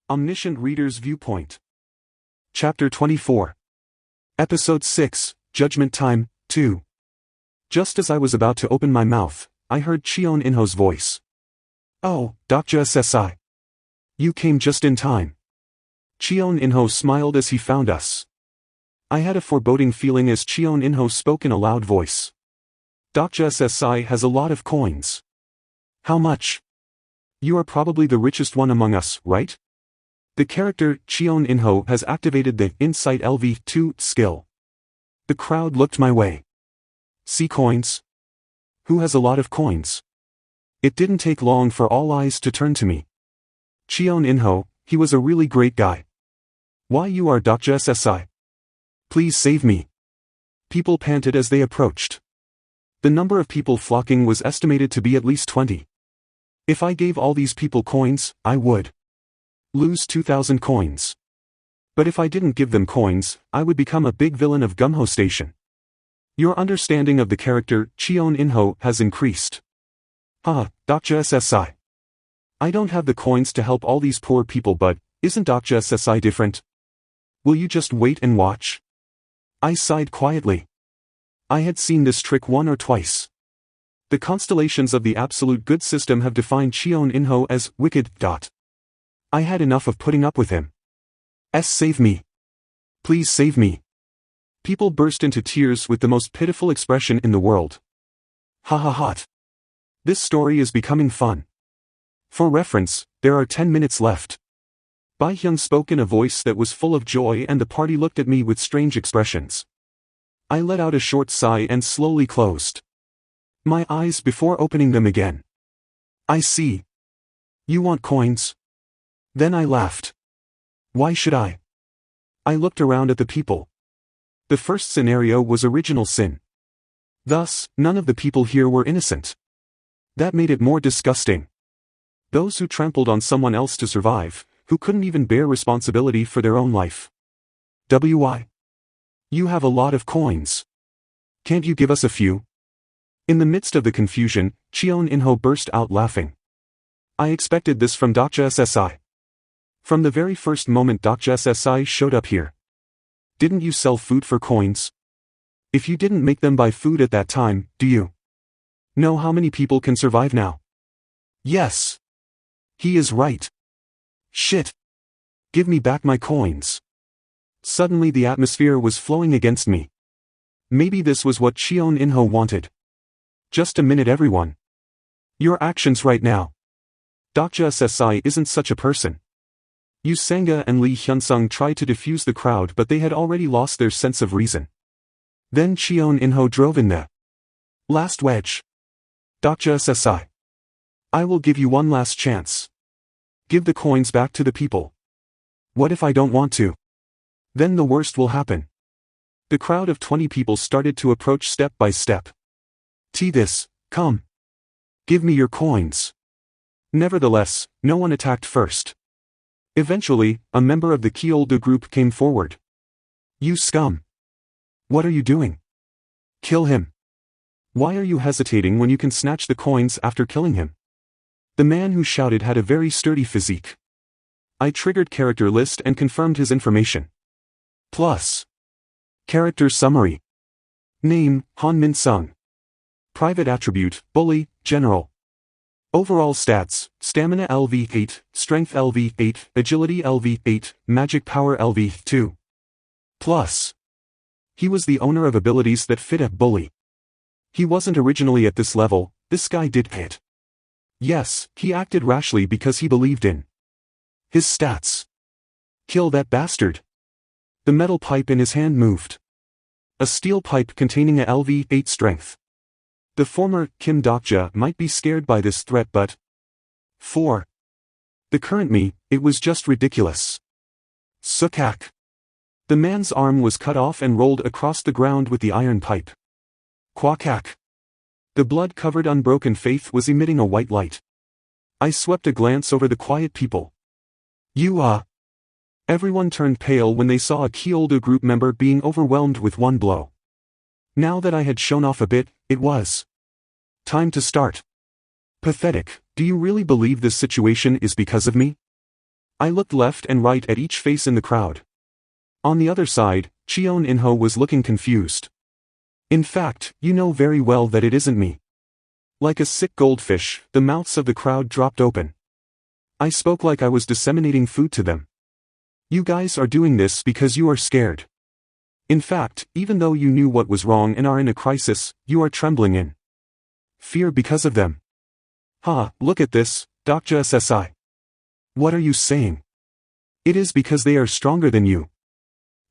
Omniscient Reader's Viewpoint. Chapter 24. Episode 6, Judgment Time, 2. Just as I was about to open my mouth, I heard Cheon Inho's voice. "Oh, Dr. SSI. You came just in time." Cheon Inho smiled as he found us. I had a foreboding feeling as Cheon Inho spoke in a loud voice. "Dr. SSI has a lot of coins." "How much?" "You are probably the richest one among us, right?" The character, Cheon Inho, has activated the Insight LV2 skill. The crowd looked my way. "See coins? Who has a lot of coins?" It didn't take long for all eyes to turn to me. "Cheon Inho, he was a really great guy." "Why, you are Dr. SSI. Please save me." People panted as they approached. The number of people flocking was estimated to be at least 20. If I gave all these people coins, I would lose 2,000 coins. But if I didn't give them coins, I would become a big villain of Gumho Station. Your understanding of the character, Cheon Inho, has increased. Dr. SSI. I don't have the coins to help all these poor people, but isn't Dr. SSI different? Will you just wait and watch? I sighed quietly. I had seen this trick one or twice. The constellations of the absolute good system have defined Cheon Inho as wicked. I had enough of putting up with him. Save me. Please save me. People burst into tears with the most pitiful expression in the world. Ha ha ha. This story is becoming fun. For reference, there are 10 minutes left. Bai Hyung spoke in a voice that was full of joy, and the party looked at me with strange expressions. I let out a short sigh and slowly closed my eyes before opening them again. I see. You want coins? Then I laughed. Why should I? I looked around at the people. The first scenario was original sin. Thus, none of the people here were innocent. That made it more disgusting. Those who trampled on someone else to survive, who couldn't even bear responsibility for their own life. Why? You have a lot of coins. Can't you give us a few? In the midst of the confusion, Cheon Inho burst out laughing. I expected this from Dr. SSI. From the very first moment Dr. SSI showed up here. Didn't you sell food for coins? If you didn't make them buy food at that time, do you know how many people can survive now? Yes. He is right. Shit. Give me back my coins. Suddenly the atmosphere was flowing against me. Maybe this was what Cheon Inho wanted. Just a minute, everyone. Your actions right now. Dr. SSI isn't such a person. Yu Sanga and Lee Hyunsung tried to defuse the crowd, but they had already lost their sense of reason. Then Cheon Inho drove in the last wedge. Dr. SSI. I will give you one last chance. Give the coins back to the people. What if I don't want to? Then the worst will happen. The crowd of 20 people started to approach step by step. This, come. Give me your coins. Nevertheless, no one attacked first. Eventually, a member of the Kyoldo group came forward. You scum. What are you doing? Kill him. Why are you hesitating when you can snatch the coins after killing him? The man who shouted had a very sturdy physique. I triggered character list and confirmed his information. Plus. Character summary. Name, Han Min Sung. Private attribute, Bully, General. Overall stats, Stamina LV8, Strength LV8, Agility LV8, Magic Power LV2. Plus. He was the owner of abilities that fit a bully. He wasn't originally at this level, this guy did it. Yes, he acted rashly because he believed in his stats. Kill that bastard. The metal pipe in his hand moved. A steel pipe containing a LV8 strength. The former Kim Dokja might be scared by this threat, but for the current me, it was just ridiculous. Sukak. The man's arm was cut off and rolled across the ground with the iron pipe. Quackak. The blood-covered unbroken faith was emitting a white light. I swept a glance over the quiet people. Everyone turned pale when they saw a Kyoldo group member being overwhelmed with one blow. Now that I had shown off a bit, it was time to start. Pathetic. Do you really believe this situation is because of me? I looked left and right at each face in the crowd. On the other side, Cheon In-ho was looking confused. In fact, you know very well that it isn't me. Like a sick goldfish, the mouths of the crowd dropped open. I spoke like I was disseminating food to them. You guys are doing this because you are scared. In fact, even though you knew what was wrong and are in a crisis, you are trembling in fear because of them. Ha, look at this, Dr. SSI. What are you saying? It is because they are stronger than you.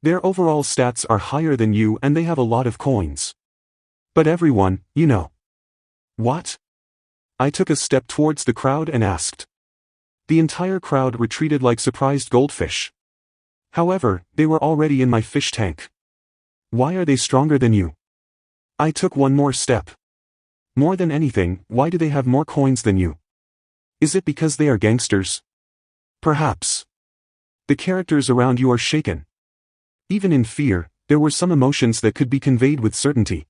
Their overall stats are higher than you and they have a lot of coins. But everyone, you know. What? I took a step towards the crowd and asked. The entire crowd retreated like surprised goldfish. However, they were already in my fish tank. Why are they stronger than you? I took one more step. More than anything, why do they have more coins than you? Is it because they are gangsters? Perhaps. The characters around you are shaken. Even in fear, there were some emotions that could be conveyed with certainty.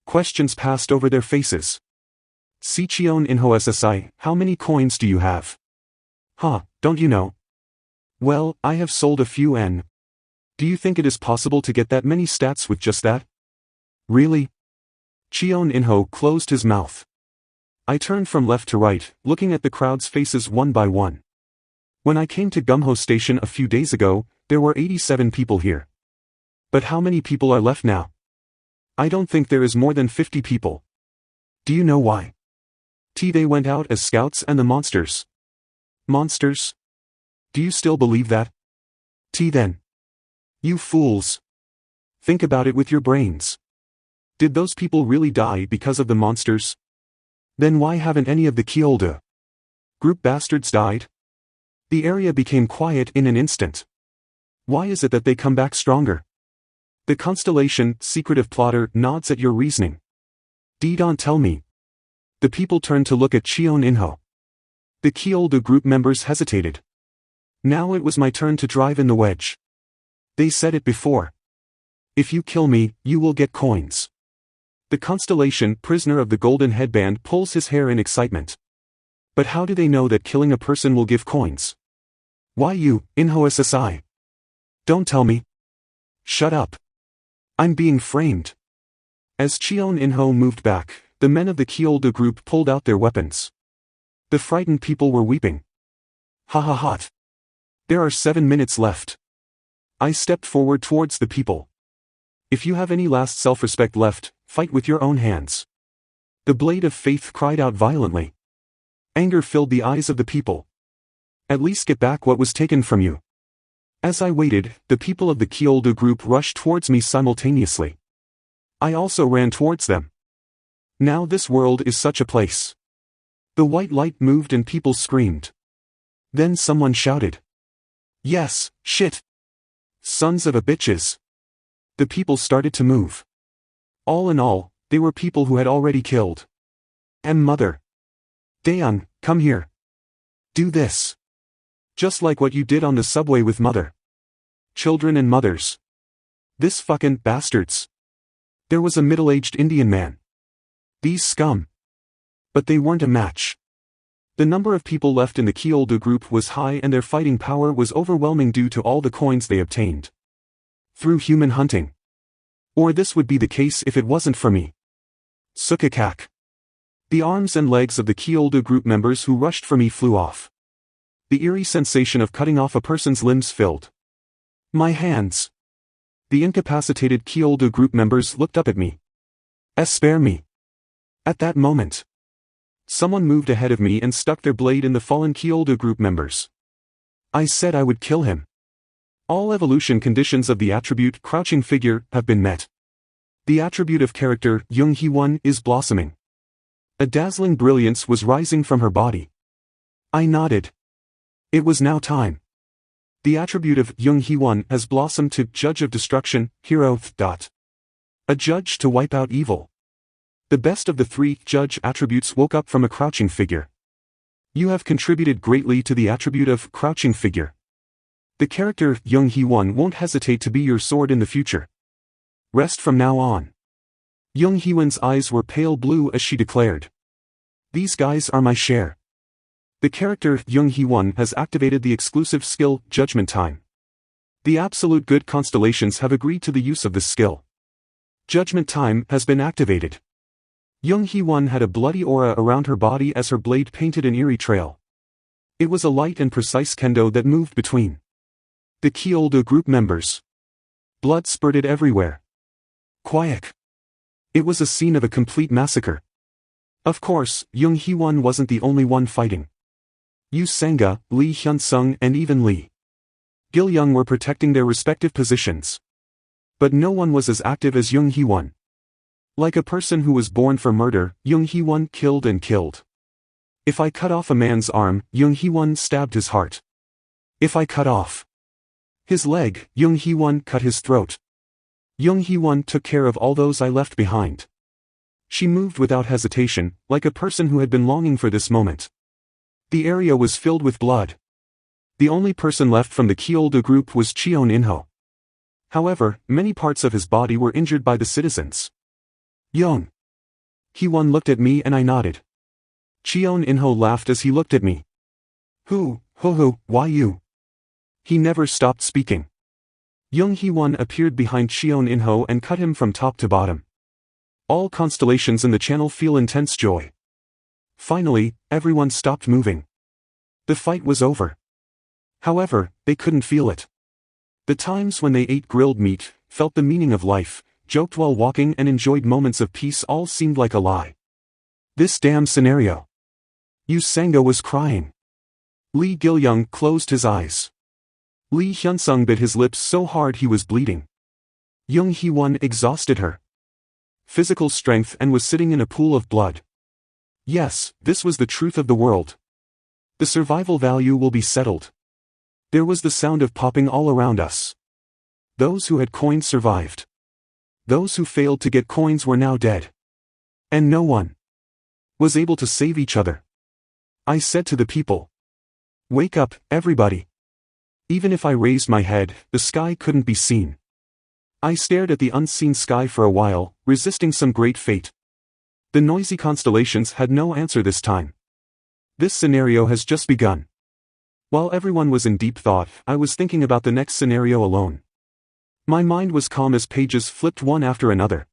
Questions passed over their faces. See Cheon In-ho SSI, how many coins do you have? Huh, don't you know? Well, I have sold a few and... Do you think it is possible to get that many stats with just that? Really? Cheon In-ho closed his mouth. I turned from left to right, looking at the crowd's faces one by one. When I came to Gumho Station a few days ago, there were 87 people here. But how many people are left now? I don't think there is more than 50 people. Do you know why? They went out as scouts and the monsters. Monsters? Do you still believe that? Then. You fools. Think about it with your brains. Did those people really die because of the monsters? Then why haven't any of the Kyoldou group bastards died? The area became quiet in an instant. Why is it that they come back stronger? The constellation, secretive plotter, nods at your reasoning. Don't tell me. The people turned to look at Cheon In-ho. The Kyoldou group members hesitated. Now it was my turn to drive in the wedge. They said it before. If you kill me, you will get coins. The constellation, prisoner of the golden headband, pulls his hair in excitement. But how do they know that killing a person will give coins? Why you, In-ho SSI? Don't tell me. Shut up. I'm being framed. As Cheon In-ho moved back, the men of the Kyoldou group pulled out their weapons. The frightened people were weeping. Ha ha ha. There are 7 minutes left. I stepped forward towards the people. If you have any last self-respect left, fight with your own hands. The blade of faith cried out violently. Anger filled the eyes of the people. At least get back what was taken from you. As I waited, the people of the Kyoldou group rushed towards me simultaneously. I also ran towards them. Now this world is such a place. The white light moved and people screamed. Then someone shouted. Yes, shit. Sons of a bitches. The people started to move. All in all, they were people who had already killed. And mother. Daeun, come here. Do this. Just like what you did on the subway with mother. Children and mothers. This fucking bastards. There was a middle-aged Indian man. These scum. But they weren't a match. The number of people left in the Kyoldou group was high and their fighting power was overwhelming due to all the coins they obtained. Through human hunting. Or this would be the case if it wasn't for me. Sukakak. The arms and legs of the Kyoldou group members who rushed for me flew off. The eerie sensation of cutting off a person's limbs filled my hands. The incapacitated Kyoldou group members looked up at me. Spare me. At that moment, someone moved ahead of me and stuck their blade in the fallen Kyoldou group members. I said I would kill him. All evolution conditions of the attribute crouching figure have been met. The attribute of character Young Hee-won is blossoming. A dazzling brilliance was rising from her body. I nodded. It was now time. The attribute of Young Hee-won has blossomed to Judge of Destruction, Hero. A judge to wipe out evil. The best of the 3 judge attributes woke up from a crouching figure. You have contributed greatly to the attribute of crouching figure. The character Young Hee-won won't hesitate to be your sword in the future. Rest from now on. Young Hee-won's eyes were pale blue as she declared. These guys are my share. The character, Young Hee-won, has activated the exclusive skill, Judgment Time. The absolute good constellations have agreed to the use of this skill. Judgment Time has been activated. Young Hee-won had a bloody aura around her body as her blade painted an eerie trail. It was a light and precise kendo that moved between the Kyoto group members. Blood spurted everywhere. Quiet. It was a scene of a complete massacre. Of course, Young Hee-won wasn't the only one fighting. Yu Sanga, Lee Hyun-sung and even Lee Gil-young were protecting their respective positions. But no one was as active as Young Hee-won. Like a person who was born for murder, Young Hee-won killed and killed. If I cut off a man's arm, Young Hee-won stabbed his heart. If I cut off his leg, Young Hee-won cut his throat. Young Hee-won took care of all those I left behind. She moved without hesitation, like a person who had been longing for this moment. The area was filled with blood. The only person left from the Kyoto group was Cheon In-ho. However, many parts of his body were injured by the citizens. Young Hee-won looked at me and I nodded. Cheon In-ho laughed as he looked at me. Why you? He never stopped speaking. Young Hee-won appeared behind Cheon In-ho and cut him from top to bottom. All constellations in the channel feel intense joy. Finally, everyone stopped moving. The fight was over. However, they couldn't feel it. The times when they ate grilled meat, felt the meaning of life, joked while walking and enjoyed moments of peace all seemed like a lie. This damn scenario. Yu Sanga was crying. Lee Gil-young closed his eyes. Lee Hyun-sung bit his lips so hard he was bleeding. Young Hee-won exhausted her physical strength and was sitting in a pool of blood. Yes, this was the truth of the world. The survival value will be settled. There was the sound of popping all around us. Those who had coins survived. Those who failed to get coins were now dead. And no one was able to save each other. I said to the people, "Wake up, everybody." Even if I raised my head, the sky couldn't be seen. I stared at the unseen sky for a while, resisting some great fate. The noisy constellations had no answer this time. This scenario has just begun. While everyone was in deep thought, I was thinking about the next scenario alone. My mind was calm as pages flipped one after another.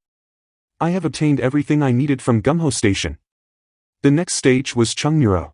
I have obtained everything I needed from Gumho Station. The next stage was Chungmuro.